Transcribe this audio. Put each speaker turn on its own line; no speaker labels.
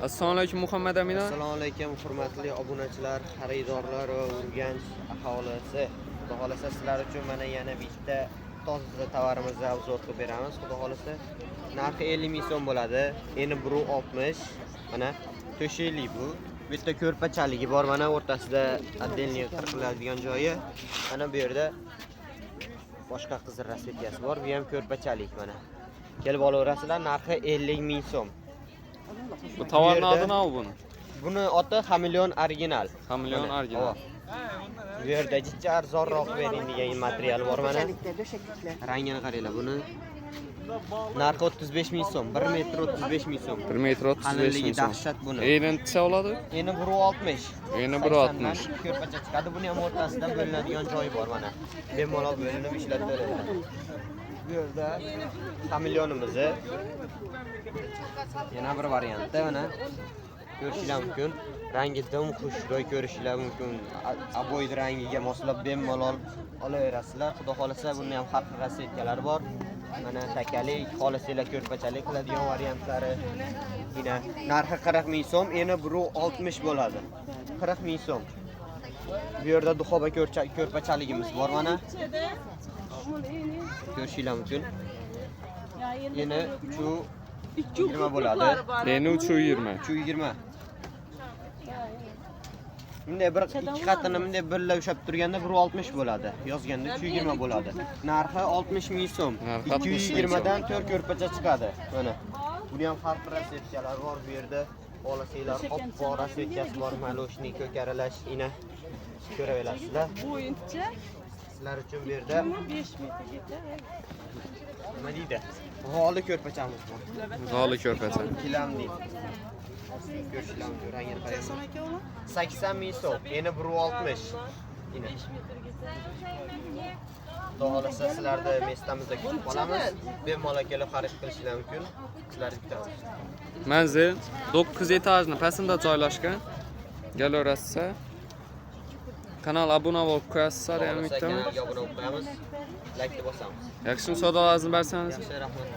Assalomu alaykum Muhammad Amina.
Assalomu alaykum hurmatli obunachilar, xaridorlar va Urganch aholisi. Xudo xolasa sizlar uchun mana yana bitta toza tovarimizni obzor qilib beramiz. Xudo xolasa narxi 50 ming so'm bo'ladi. Eni 160. Mana to'shakli bu. Bitta ko'rpachaligi bor, mana o'rtasida отдельный qirqiladigan joyi. Mana bu yerda boshqa qizil rasvetkasi bor. Bu ham ko'rpachalik mana. Kelib olaverasizlar, narxi 50 ming so'm.
Bu tovarning adı nima buni?
Buni oti Hameleon original.
Hameleon original.
Bu yerda jicha arzonroq bering degan material bor mana. Rangini qaranglar buni. Narxi 35 ming so'm, 1 metr 35 ming so'm.
1 metr 35 ming so'm.
Dahshat buni.
Eni necha oladi?
Eni 160.
Eni 160.
Ko'rpacha chiqadi. Buni ham o'rtasida bo'linadigan joyi bor mana. Bemalol bo'linib ishlatib beriladi. Bu yerda Hameleonimiz. Yana bir variantda mana ko'rishinglar mumkin. Rangi dim xushro'y ko'rishinglar mumkin. Aboyd rangiga moslab bemalol olaverasizlar. Xudo xolasa bunda ham har xil rasvetkalar bor. Mana takalik, xolasanglar ko'rpachalik qiladigan variantlari. Yana narxi 40 ming so'm, eni 160 bo'ladi. 40 ming so'm. Bu yerda duxoba ko'rpachaligimiz bor mana. Ko'rishinglar mumkin. Eni 20 bo'ladi.
Eni 320.
320. Bunday bir ikki qatini bunday birla ushab turganda 160 bo'ladi. Yozganda 320 bo'ladi. Narxi 60 ming so'm. 220 dan 4 ko'rpacha chiqadi. Mana. Buni ham har xil rasvetkalar bor bu yerda. Olasizlar, oppoq rasvetkasi bor, maloshni ko'karalash, ina ko'raverasizlar.
Bo'yincha
Sizlar uchun bu yerda
5 metrgacha.
nima deydi? G'oli ko'rpachamiz bor.
G'oli ko'rpacha.
Gilam deydi. Ko'rishinglar mumkin, rangini qarang. 80 ming so'm, eni 160. Ina. Xudo xolasa sizlarni mestamizda kutib qolamiz. Bemalol kelib xarid qilishingiz mumkin. Sizlarni kutamiz.
Manzil 9 etajni pastida joylashgan. Kelaverasiz. Kanal obuna bo'lib qo'yasizlar, ham bittaman.
Kanalga obuna bo'lib qo'yamiz. Like deb bosamiz.
Yaxshi savdolarni bersangiz.
Yaxshi, rahmat.